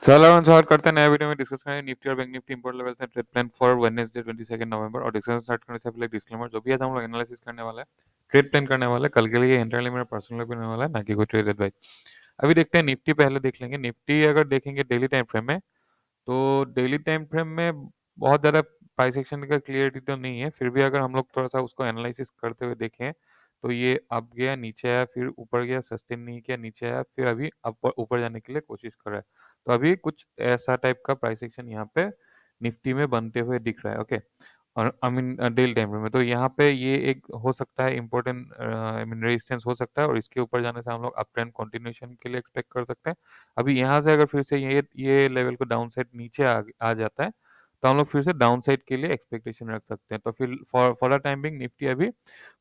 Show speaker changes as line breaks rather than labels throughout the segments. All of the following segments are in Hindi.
चलो स्टार्ट करते हैं नया वीडियो में डिस्कस करेंगे निफ्टी और bank Nifty import levels and trade plan for Wednesday 22 नवंबर। और डिस्कशन स्टार्ट करने से पहले डिस्क्लेमर, जो भी आज हम लोग एनालिसिस करने वाला है, ट्रेड प्लान करने वाला है, कल के लिए एंटायरली मेरा पर्सनल ओपिनियन वाला है, ना कि कोई ट्रेड एडवाइस। अभी देखते हैं निफ्टी, पहले देख लेंगे निफ्टी। अगर देखेंगे डेली टाइम फ्रेम में, तो डेली टाइम फ्रेम में बहुत ज़्यादा प्राइस एक्शन का क्लियरिटी तो नहीं है। फिर भी अगर हम लोग थोड़ा सा उसको एनालिसिस करते हुए देखें, तो ये अप गया, नीचे आया, फिर ऊपर गया, सस्टेन नहीं किया, नीचे आया, फिर अभी ऊपर जाने के लिए कोशिश कर रहा है। तो अभी कुछ ऐसा टाइप का प्राइस एक्शन यहाँ पे निफ्टी में बनते हुए दिख रहा है। ओके, और I mean daily time frame में, तो यहाँ पे ये एक हो सकता है इम्पोर्टेंट आई मीन रेजिस्टेंस हो सकता है, और इसके ऊपर जाने से हम लोग अप ट्रेंड कंटिन्यूएशन के लिए एक्सपेक्ट कर सकते हैं। अभी यहाँ से अगर फिर से ये लेवल को डाउन साइड नीचे आ जाता है, तो हम लोग फिर से डाउन साइड के लिए एक्सपेक्टेशन रख सकते हैं। तो फिर for the time being Nifty अभी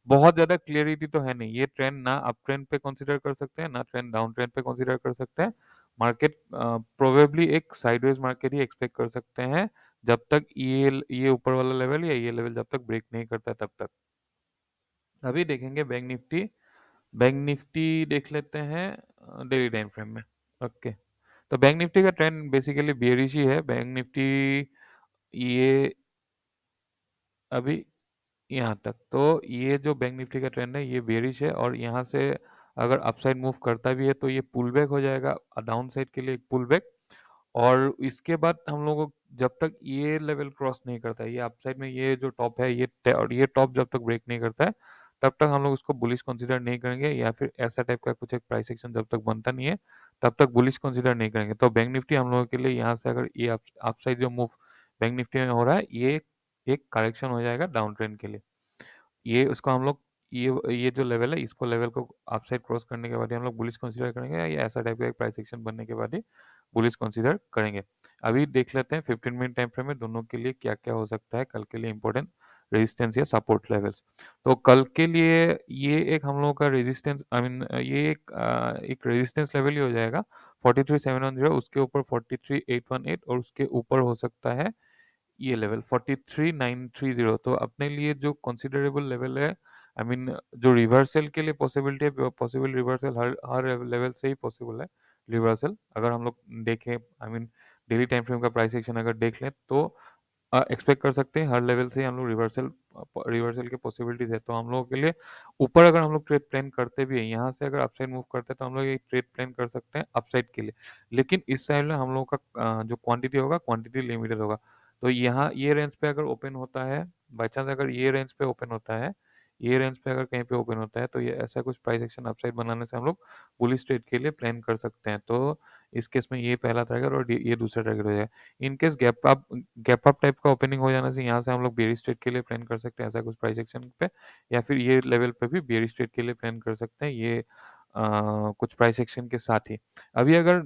बहुत ज़्यादा क्लियरिटी तो है नहीं। ये ट्रेंड ना अप ट्रेंड पे कंसीडर कर सकते हैं, ना ट्रेंड डाउन ट्रेंड पे कंसीडर कर सकते हैं। मार्केट प्रोबेबली एक साइडवेज मार्केट ही एक्सपेक्ट कर सकते हैं, जब तक ये ऊपर वाला लेवल या ये लेवल जब तक ब्रेक नहीं करता तब तक। अभी देखेंगे बैंक निफ्टी। बैंक निफ्टी देख लेते हैं डेली टाइम फ्रेम में। ओके, तो बैंक निफ्टी का ट्रेंड बेसिकली बेयरिश ही है। बैंक निफ्टी ये अभी यहाँ तक, तो ये जो बैंक निफ्टी का ट्रेंड है ये बेयरिश है, और यहाँ से अगर अपसाइड मूव करता भी है तो ये पुल बैक हो जाएगा, डाउन साइड के लिए एक पुल बैक। और इसके बाद हम लोगों को जब तक ये लेवल क्रॉस नहीं करता है, ये अपसाइड में ये जो टॉप है और ये टॉप जब तक ब्रेक नहीं करता है, तब तक हम लोग उसको बुलिश कंसीडर नहीं करेंगे, या फिर ऐसा टाइप का कुछ एक प्राइस एक्शन जब तक बनता नहीं है तब तक बुलिश कंसीडर नहीं करेंगे। तो बैंक निफ्टी हम लोगों के लिए यहाँ से अगर ये अपसाइड जो मूव बैंक निफ्टी में हो रहा है, ये एक करेक्शन हो जाएगा डाउन ट्रेंड के लिए। ये उसको हम लोग ये जो लेवल है, इसको लेवल को अपसाइड क्रॉस करने के बाद ही हम लोग बुलिश कंसीडर करेंगे, या ये ऐसा टाइप का एक प्राइस एक्शन बनने के बाद ही बुलिश कंसीडर करेंगे। अभी देख लेते हैं 15 मिनट टाइम फ्रेम में दोनों के लिए क्या क्या हो सकता है कल के लिए इंपॉर्टेंट रेजिस्टेंस या सपोर्ट लेवल्स। तो कल के लिए ये एक हम लोगों का रेजिस्टेंस आई मीन ये एक रेजिस्टेंस लेवल ही हो जाएगा 43,710, उसके ऊपर 43,818, और उसके ऊपर हो सकता है ये लेवल 43,930। तो अपने लिए जो कंसिडरेबल लेवल है, आई मीन जो रिवर्सल के लिए पॉसिबिलिटी है, पॉसिबल रिवर्सल हर हर लेवल से ही पॉसिबल है रिवर्सल। अगर हम लोग देखें, I mean daily time frame का प्राइस एक्शन अगर देख लें, तो एक्सपेक्ट कर सकते हैं हर लेवल से हम लोग रिवर्सल रिवर्सल के पॉसिबिलिटीज है। तो हम लोगों के लिए ऊपर अगर हम लोग ट्रेड प्लान करते भी हैं, यहाँ से अगर अपसाइड मूव करते हैं, तो हम लोग एक ट्रेड प्लान कर सकते हैं अपसाइड के लिए। लेकिन इस साइड में हम लोग का जो क्वांटिटी होगा, क्वांटिटी लिमिटेड होगा। तो यहाँ ये रेंज पे अगर ओपन होता है, बाई चांस अगर ये रेंज पे ओपन होता है, ये रेंज पे अगर कहीं पे ओपन होता है, तो ये ऐसा कुछ प्राइस एक्शन अपसाइड बनाने से हम लोग बुलिश ट्रेड के लिए प्लान कर सकते हैं। तो इस केस में ये पहला टारगेट और ये दूसरा टारगेट हो जाएगा। In case gap up type का ओपनिंग हो जाने से यहाँ से हम लोग बेयरिश ट्रेड के लिए प्लान कर सकते हैं ऐसा कुछ प्राइस एक्शन पे, या फिर ये लेवल पे भी बेयरिश ट्रेड के लिए प्लान कर सकते हैं ये कुछ प्राइस एक्शन के साथ ही। अभी अगर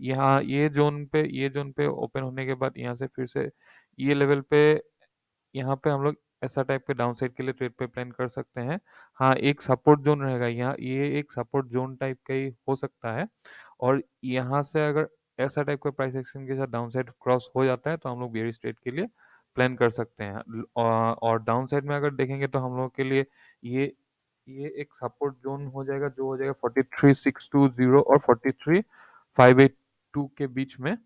यहाँ ये जोन पे ओपन होने के बाद यहाँ से फिर से ये लेवल पे, यहाँ पे हम लोग ऐसा टाइप के डाउन साइड के लिए ट्रेड पे प्लान कर सकते हैं। हाँ, एक सपोर्ट जोन रहेगा यहाँ, ये एक सपोर्ट जोन टाइप का ही हो सकता है। और यहाँ से अगर ऐसा टाइप का प्राइस एक्शन के साथ डाउन साइड क्रॉस हो जाता है, तो हम लोग बेयरिश ट्रेड के लिए प्लान कर सकते हैं। और डाउन साइड में अगर देखेंगे, तो हम लोग के लिए ये ये एक सपोर्ट जोन हो जाएगा, जो हो जाएगा 43,620 और 43,582 के बीच में,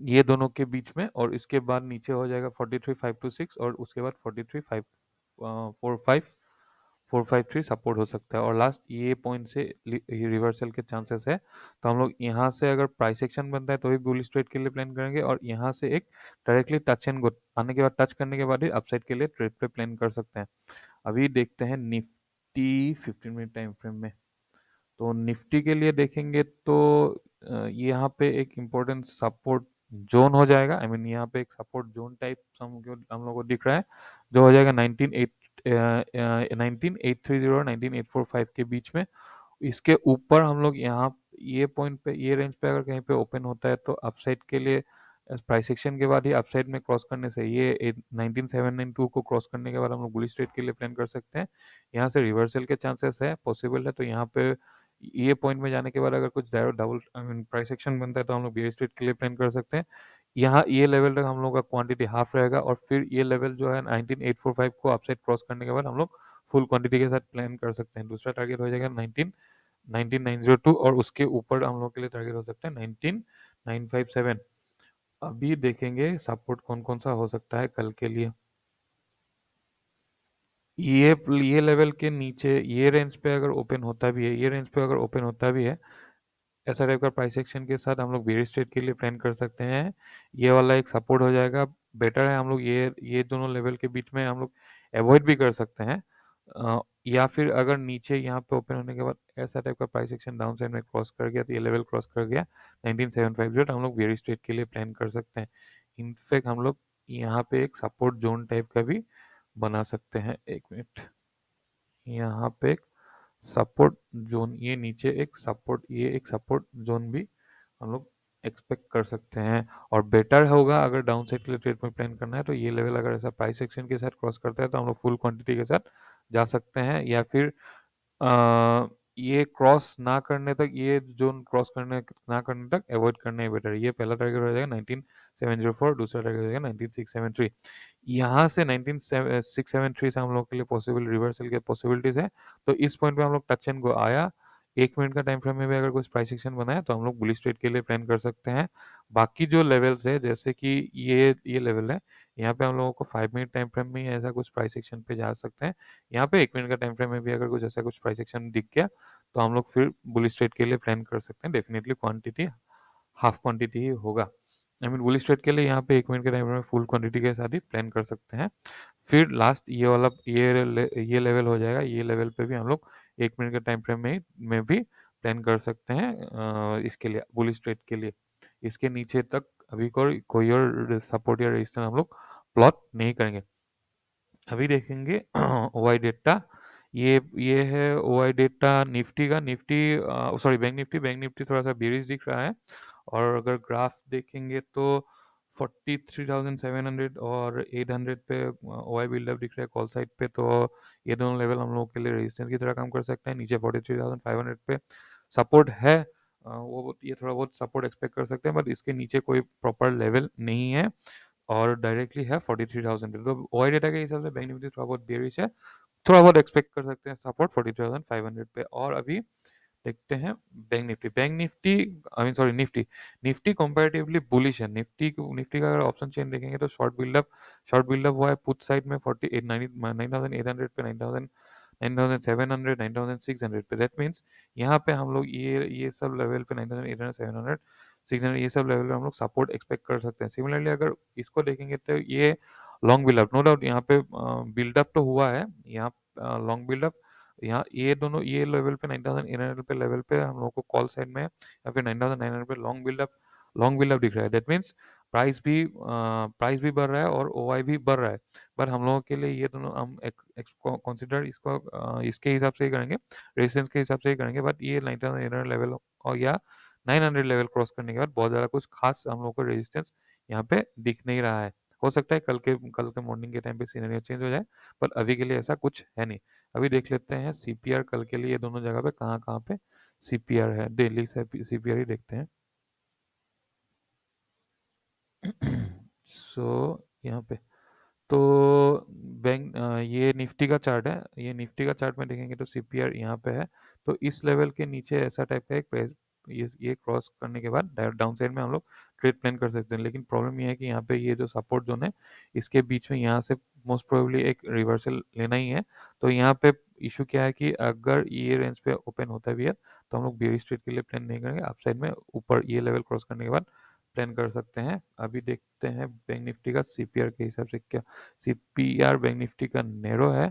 ये दोनों के बीच में। और इसके बाद नीचे हो जाएगा 43,526, और उसके बाद 43,453 सपोर्ट हो सकता है, और लास्ट ये पॉइंट से रिवर्सल के चांसेस है। तो हम लोग यहाँ से अगर प्राइस एक्शन बनता है, तो भी बुलिश ट्रेड के लिए प्लान करेंगे, और यहाँ से एक डायरेक्टली टच एंड गो आने के बाद, टच करने के बाद ही अपसाइड के लिए ट्रेड पे प्लान कर सकते हैं। अभी देखते हैं निफ्टी 15 मिनट टाइम फ्रेम में। तो निफ्टी के लिए देखेंगे, तो यहाँ पे एक इम्पोर्टेंट सपोर्ट जोन हो जाएगा। आई मीन यहाँ पे एक सपोर्ट जोन टाइप हम लोग को दिख रहा है, जो हो जाएगा 19,830 19,845 के बीच में। इसके ऊपर हम लोग यहाँ ये पॉइंट पे, ये रेंज पे अगर कहीं पे ओपन होता है, तो अपसाइड के लिए प्राइस एक्शन के बाद ही अपसाइड में क्रॉस करने से, ये 19,792 को क्रॉस करने के बाद हम लोग बुलिश ट्रेड के लिए प्लान कर सकते हैं। यहाँ से रिवर्सल के चांसेस है, पॉसिबल है। तो यहाँ पे ये पॉइंट में जाने के बाद अगर कुछ double I mean price action बनता है, तो हम लोग बेयर स्ट्रेट के लिए प्लान कर सकते हैं। यहाँ ये लेवल तक हम लोग का क्वांटिटी हाफ रहेगा, और फिर ये लेवल जो है 19,845 को अपसाइड क्रॉस करने के बाद हम लोग फुल क्वांटिटी के साथ प्लान कर सकते हैं। दूसरा टारगेट हो जाएगा 19902 और उसके ऊपर हम लोग के लिए टारगेट हो सकता है 19957। अभी देखेंगे सपोर्ट कौन कौन सा हो सकता है कल के लिए। ये लेवल के नीचे ये रेंज पे अगर ओपन होता भी है, ये रेंज पे अगर ओपन होता भी है, ऐसा टाइप का प्राइस एक्शन के साथ हम लोग बेयर स्ट्रेट के लिए प्लान कर सकते हैं। ये वाला एक सपोर्ट हो जाएगा। बेटर है हम लोग ये दोनों लेवल के बीच में हम लोग अवॉइड भी कर सकते हैं। या फिर अगर नीचे यहाँ पे ओपन होने के बाद ऐसा टाइप का प्राइस एक्शन डाउन साइड में क्रॉस कर गया, तो ये लेवल क्रॉस कर गया 19750, हम लोग बेयर स्ट्रेट के लिए प्लान कर सकते हैं। इनफैक्ट हम लोग यहाँ पे एक सपोर्ट जोन टाइप का भी बना सकते हैं। एक मिनट, यहाँ पे एक सपोर्ट जोन, ये एक सपोर्ट जोन भी हम लोग एक्सपेक्ट कर सकते हैं। और बेटर होगा अगर डाउन साइड के लिए ट्रेड में प्लान करना है तो ये लेवल अगर ऐसा प्राइस एक्शन के साथ क्रॉस करता है तो हम लोग फुल क्वांटिटी के साथ जा सकते हैं। या फिर ये क्रॉस ना करने तक, ये जोन क्रॉस करने ना करने तक अवॉइड करना ही बेटर है। ये पहला टारगेट हो जाएगा 19704, दूसरा टारगेट हो जाएगा 19673। यहाँ से 19673 से हम लोग के लिए पॉसिबल रिवर्सल के पॉसिबिलिटीज है। तो इस पॉइंट पे हम लोग टच एंड गो आया, 1 मिनट का टाइम फ्रेम में भी अगर कुछ प्राइस एक्शन बना है तो हम लोग बुलिश ट्रेड के लिए प्लान कर सकते हैं। बाकी जो लेवल्स है, जैसे कि ये लेवल है, यहाँ पे हम लोगों को 5 मिनट टाइम फ्रेम में ही ऐसा कुछ प्राइस एक्शन पे जा सकते हैं। यहाँ पे 1 मिनट का टाइम फ्रेम में भी अगर कुछ ऐसा कुछ प्राइस एक्शन दिख गया तो हम लोग फिर बुलिश ट्रेड के लिए प्लान कर सकते हैं। डेफिनेटली क्वांटिटी हाफ क्वांटिटी ही होगा। आई मीन बुलिश ट्रेड के लिए यहाँ पे 1 मिनट के टाइम फ्रेम में फुल क्वांटिटी के साथ ही प्लान कर सकते हैं। फिर लास्ट ये वाला ये लेवल हो जाएगा, ये लेवल पे भी हम लोग 1 मिनट के टाइम फ्रेम में भी प्लान कर सकते हैं इसके लिए, बुलिश ट्रेड के लिए। इसके नीचे तक अभी कोई और सपोर्ट या रेजिस्टेंस हम लोग प्लॉट नहीं करेंगे। अभी देखेंगे ओआई डेटा। ये है ओआई डेटा निफ्टी का। निफ्टी सॉरी बैंक निफ्टी थोड़ा सा बेरिश दिख रहा है। और अगर ग्राफ देखेंगे तो 43,700 और 800 पे ओआई बिल्डअप दिख रहा है कॉल साइड पे। तो ये दोनों लेवल हम लोग के लिए रेजिस्टेंस की तरह काम कर सकते हैं। नीचे 43,500 पे सपोर्ट है, वो ये थोड़ा बहुत सपोर्ट एक्सपेक्ट कर सकते हैं, बट इसके नीचे कोई प्रॉपर लेवल नहीं है और डायरेक्टली है 43,000 पे। तो ओआई डेटा के हिसाब से बैंक निफ्टी थोड़ा बहुत बेरिश है, थोड़ा बहुत एक्सपेक्ट कर सकते हैं सपोर्ट 43,500 पे। और अभी देखते हैं bank Nifty I mean sorry Nifty. Nifty comparatively bullish है। निफ्टी का अगर ऑप्शन चेन देखेंगे तो शॉर्ट बिल्डअप हुआ है पुट साइड में 9800 पे, 9700, 9600 पे। दैट मीन्स यहाँ पे हम लोग ये सब लेवल पे 9800, 700, 600, ये सब लेवल पे हम लोग सपोर्ट एक्सपेक्ट कर सकते हैं। सिमिलरली अगर इसको देखेंगे तो ये लॉन्ग बिल्डअप, नो डाउट यहाँ पे बिल्डअप तो हुआ है, यहाँ लॉन्ग बिल्डअप। यहाँ ये लेवल पे 9800 पे लेवल पे हम लोग को कॉल साइड में या फिर 9900 पे लॉन्ग बिल्डअप दिख रहा है। दैट मीन्स प्राइस भी बढ़ रहा है और ओआई भी बढ़ रहा है। पर हम लोगों के लिए ये दोनों हम कंसिडर इसको इसके हिसाब से ही करेंगे, रेजिस्टेंस के हिसाब से ही करेंगे। बट ये 9800 लेवल और या 900 लेवल क्रॉस करने के बाद बहुत ज़्यादा कुछ खास हम लोग को रेजिस्टेंस यहाँ पे दिख नहीं रहा है। हो सकता है कल के मॉर्निंग के टाइम पे सीनरियो चेंज हो जाए, पर अभी के लिए ऐसा कुछ है नहीं। अभी देख लेते हैं सीपीआर कल के लिए ये दोनों जगह पे कहाँ कहाँ पे सीपीआर है। डेली से सीपीआर ही देखते हैं। सो यहाँ पे तो ये निफ्टी का चार्ट है। ये निफ्टी का चार्ट में देखेंगे तो सीपीआर यहाँ पे है। तो इस लेवल के नीचे ऐसा टाइप का एक प्राइस, ये क्रॉस करने के बाद डाउन साइड में हम लोग ट्रेड प्लान कर सकते हैं। लेकिन प्रॉब्लम ये है कि यहाँ पे ये जो सपोर्ट जोन है, इसके बीच में यहाँ से मोस्ट प्रोबेबली एक रिवर्सल लेना ही है। तो यहाँ पे इशू क्या है कि अगर ये रेंज पे ओपन होता भी है तो हम लोग बेयरिश ट्रेड के लिए प्लान नहीं करेंगे। अप साइड में ऊपर ये लेवल क्रॉस करने के बाद प्लान कर सकते हैं। अभी देखते हैं बैंक निफ्टी का सीपीआर के हिसाब से क्या सीपीआर बैंक निफ्टी का नैरो है।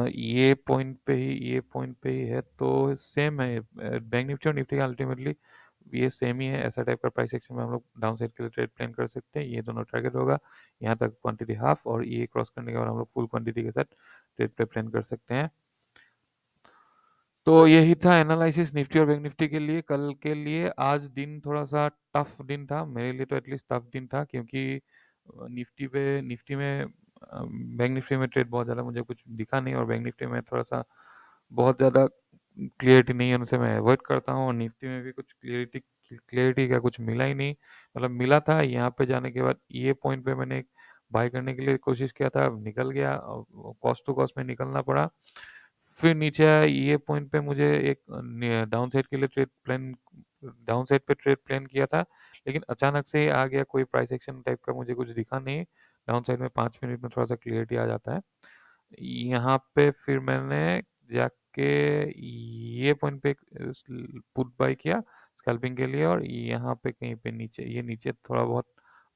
ये पॉइंट पे ही है तो सेम है। बैंक निफ्टी और निफ्टी का अल्टीमेटली ये सेम ही है। ऐसा टाइप का प्राइस एक्शन में हम लोग डाउन साइड के लिए ट्रेड प्लान कर सकते हैं। ये दोनों टारगेट होगा यहाँ तक क्वांटिटी हाफ, और ये क्रॉस करने के बाद हम लोग फुल क्वांटिटी के साथ ट्रेड पे प्लान कर सकते हैं। तो यही था एनालिसिस निफ्टी और बैंक निफ्टी के लिए कल के लिए। आज दिन थोड़ा सा टफ दिन था मेरे लिए, तो एटलीस्ट टफ दिन था, क्योंकि निफ्टी में बैंक निफ्टी में ट्रेड बहुत ज़्यादा मुझे कुछ दिखा नहीं, और बैंक निफ्टी में थोड़ा सा बहुत ज़्यादा क्लियरिटी नहीं है, उनसे मैं अवॉइड करता हूँ। और निफ्टी में भी कुछ क्लियरिटी का कुछ मिला ही नहीं। मतलब मिला था यहाँ पे जाने के बाद, ये पॉइंट पे मैंने बाय करने के लिए कोशिश किया था, निकल गया, कॉस्ट टू कॉस्ट में निकलना पड़ा। फिर नीचे आया, ये पॉइंट पे मुझे एक डाउन साइड के लिए डाउन साइड पे ट्रेड प्लान किया था, लेकिन अचानक से आ गया कोई प्राइस एक्शन टाइप का, मुझे कुछ दिखा नहीं। डाउन साइड में 5 मिनट में थोड़ा सा क्लियरिटी आ जाता है। यहाँ पे फिर मैंने जाके ये पॉइंट पे पुट बाय किया स्कैल्पिंग के लिए, और यहाँ पे कहीं पे नीचे, ये नीचे थोड़ा बहुत,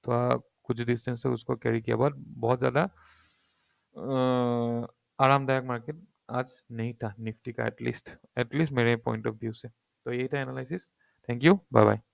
थोड़ा कुछ डिस्टेंस से उसको कैरी किया। बहुत बहुत ज़्यादा आरामदायक मार्केट आज नहीं था निफ्टी का, एटलीस्ट मेरे पॉइंट ऑफ व्यू से। तो यही था analysis. Thank you, bye bye.